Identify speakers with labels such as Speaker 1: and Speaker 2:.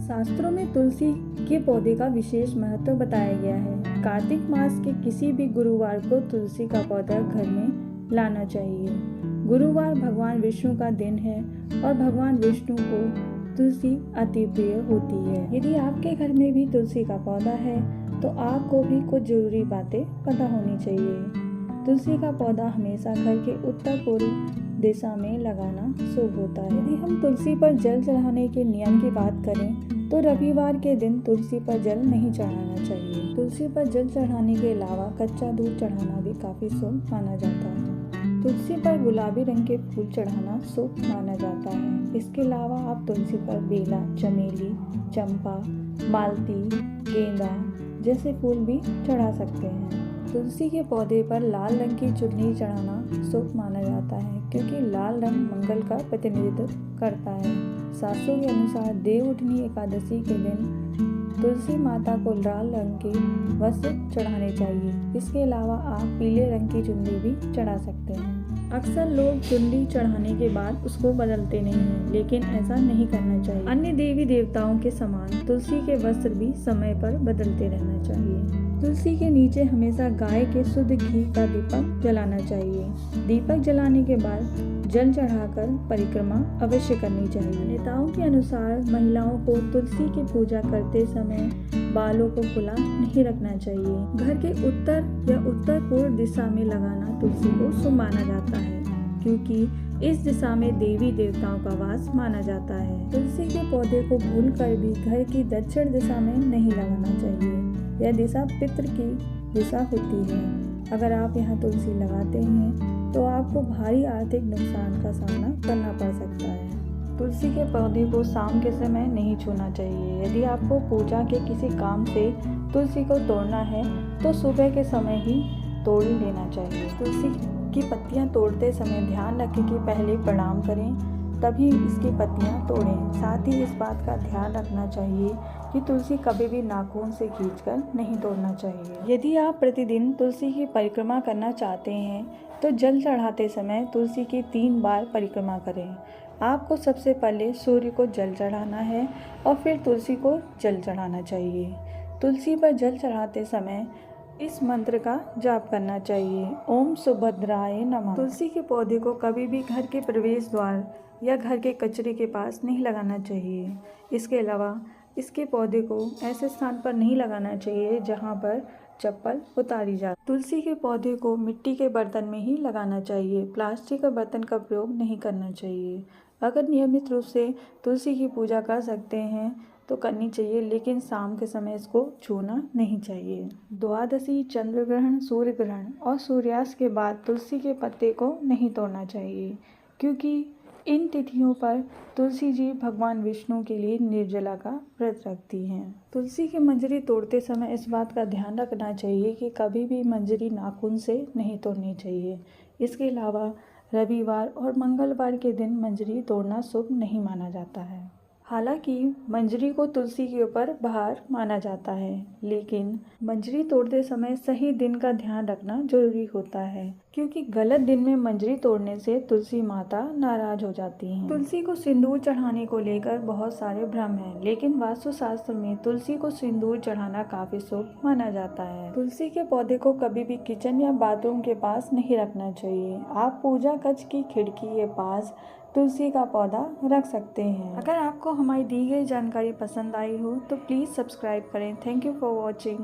Speaker 1: शास्त्रों में तुलसी के पौधे का विशेष महत्व बताया गया है। कार्तिक मास के किसी भी गुरुवार को तुलसी का पौधा घर में लाना चाहिए। गुरुवार भगवान विष्णु का दिन है और भगवान विष्णु को तुलसी अति प्रिय होती है। यदि आपके घर में भी तुलसी का पौधा है तो आपको भी कुछ जरूरी बातें पता होनी चाहिए। तुलसी का पौधा हमेशा घर के उत्तर पूर्व दिशा में लगाना शुभ होता है। यदि हम तुलसी पर जल चढ़ाने के नियम की बात करें तो रविवार के दिन तुलसी पर जल नहीं चढ़ाना चाहिए। तुलसी पर जल चढ़ाने के अलावा कच्चा दूध चढ़ाना भी काफी शुभ माना जाता है। तुलसी पर गुलाबी रंग के फूल चढ़ाना शुभ माना जाता है। इसके अलावा आप तुलसी पर बेला, चमेली, चंपा, मालती, गेंदा जैसे फूल भी चढ़ा सकते हैं। तुलसी के पौधे पर लाल रंग की चुन्नी चढ़ाना शुभ माना जाता है क्योंकि लाल रंग मंगल का प्रतिनिधित्व करता है। शास्त्रों के अनुसार देवउठनी एकादशी के दिन तुलसी माता को लाल रंग के वस्त्र चढ़ाने चाहिए। इसके अलावा आप पीले रंग की चुन्नी भी चढ़ा सकते हैं। अक्सर लोग चुन्नी चढ़ाने के बाद उसको बदलते नहीं हैं, लेकिन ऐसा नहीं करना चाहिए। अन्य देवी देवताओं के समान तुलसी के वस्त्र भी समय पर बदलते रहना चाहिए। तुलसी के नीचे हमेशा गाय के शुद्ध घी का दीपक जलाना चाहिए। दीपक जलाने के बाद जल चढ़ाकर परिक्रमा अवश्य करनी चाहिए। नेताओं के अनुसार महिलाओं को तुलसी की पूजा करते समय बालों को खुला नहीं रखना चाहिए। घर के उत्तर या उत्तर पूर्व दिशा में लगाना तुलसी को शुभ माना जाता है क्योंकि इस दिशा में देवी देवताओं का वास माना जाता है। तुलसी के पौधे को भूलकर भी घर की दक्षिण दिशा में नहीं लगाना चाहिए। यह दिशा पितृ की दिशा होती है। अगर आप यहाँ तुलसी लगाते हैं तो आपको भारी आर्थिक नुकसान का सामना करना पड़ सकता है। तुलसी के पौधे को शाम के समय नहीं छूना चाहिए। यदि आपको पूजा के किसी काम से तुलसी को तोड़ना है तो सुबह के समय ही तोड़ लेना चाहिए। तुलसी की पत्तियां तोड़ते समय ध्यान रखें कि पहले प्रणाम करें तभी इसकी पत्तियां तोड़ें। साथ ही इस बात का ध्यान रखना चाहिए कि तुलसी कभी भी नाखून से खींचकर नहीं तोड़ना चाहिए। यदि आप प्रतिदिन तुलसी की परिक्रमा करना चाहते हैं तो जल चढ़ाते समय तुलसी की 3 बार परिक्रमा करें। आपको सबसे पहले सूर्य को जल चढ़ाना है और फिर तुलसी को जल चढ़ाना चाहिए। तुलसी पर जल चढ़ाते समय इस मंत्र का जाप करना चाहिए, ओम सुभद्राय नमः। तुलसी के पौधे को कभी भी घर के प्रवेश द्वार या घर के कचरे के पास नहीं लगाना चाहिए। इसके अलावा इसके पौधे को ऐसे स्थान पर नहीं लगाना चाहिए जहां पर चप्पल उतारी जाए। तुलसी के पौधे को मिट्टी के बर्तन में ही लगाना चाहिए। प्लास्टिक के बर्तन का प्रयोग नहीं करना चाहिए। अगर नियमित रूप से तुलसी की पूजा कर सकते हैं तो करनी चाहिए, लेकिन शाम के समय इसको छूना नहीं चाहिए। द्वादशी, चंद्र ग्रहण, सूर्य ग्रहण और सूर्यास्त के बाद तुलसी के पत्ते को नहीं तोड़ना चाहिए क्योंकि इन तिथियों पर तुलसी जी भगवान विष्णु के लिए निर्जला का व्रत रखती हैं। तुलसी की मंजरी तोड़ते समय इस बात का ध्यान रखना चाहिए कि कभी भी मंजरी नाखून से नहीं तोड़नी चाहिए। इसके अलावा रविवार और मंगलवार के दिन मंजरी तोड़ना शुभ नहीं माना जाता है। हालांकि मंजरी को तुलसी के ऊपर भार माना जाता है, लेकिन मंजरी तोड़ते समय सही दिन का ध्यान रखना जरूरी होता है क्योंकि गलत दिन में मंजरी तोड़ने से तुलसी माता नाराज हो जाती हैं। तुलसी को सिंदूर चढ़ाने को लेकर बहुत सारे भ्रम हैं, लेकिन वास्तुशास्त्र में तुलसी को सिंदूर चढ़ाना काफी शुभ माना जाता है। तुलसी के पौधे को कभी भी किचन या बाथरूम के पास नहीं रखना चाहिए। आप पूजा कक्ष की खिड़की के पास तुलसी का पौधा रख सकते हैं। अगर आपको हमारी दी गई जानकारी पसंद आई हो तो प्लीज़ सब्सक्राइब करें। Thank you for watching.